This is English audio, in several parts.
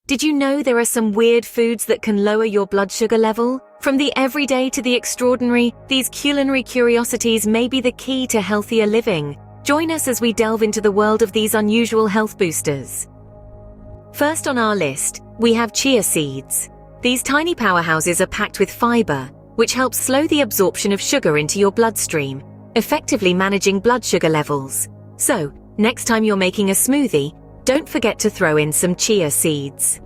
Did you know there are some weird foods that can lower your blood sugar level? From the everyday to the extraordinary, these culinary curiosities may be the key to healthier living. Join us as we delve into the world of these unusual health boosters. First on our list, we have chia seeds. These tiny powerhouses are packed with fiber, which helps slow the absorption of sugar into your bloodstream, effectively managing blood sugar levels. So, next time you're making a smoothie, don't forget to throw in some chia seeds.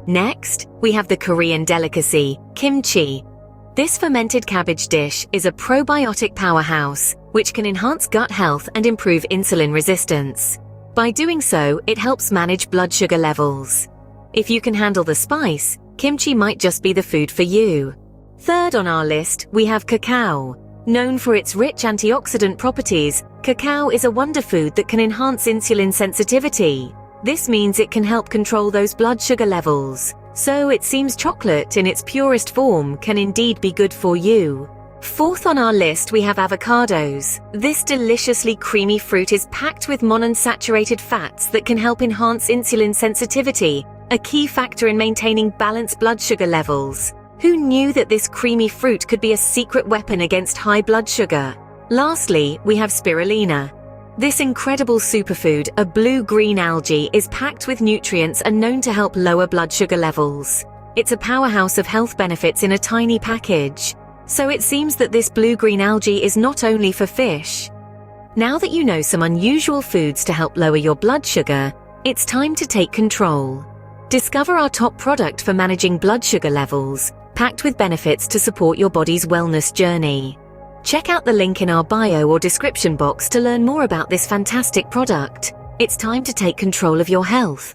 Next, we have the Korean delicacy, kimchi. This fermented cabbage dish is a probiotic powerhouse, which can enhance gut health and improve insulin resistance. By doing so, it helps manage blood sugar levels. If you can handle the spice, kimchi might just be the food for you. Third on our list, we have cacao. Known for its rich antioxidant properties, cacao is a wonder food that can enhance insulin sensitivity. This means it can help control those blood sugar levels. So it seems chocolate in its purest form can indeed be good for you. Fourth on our list, we have avocados. This deliciously creamy fruit is packed with monounsaturated fats that can help enhance insulin sensitivity, a key factor in maintaining balanced blood sugar levels. Who knew that this creamy fruit could be a secret weapon against high blood sugar? Lastly, we have spirulina. This incredible superfood, a blue-green algae, is packed with nutrients and known to help lower blood sugar levels. It's a powerhouse of health benefits in a tiny package. So it seems that this blue-green algae is not only for fish. Now that you know some unusual foods to help lower your blood sugar, it's time to take control. Discover our top product for managing blood sugar levels, packed with benefits to support your body's wellness journey. Check out the link in our bio or description box to learn more about this fantastic product. It's time to take control of your health.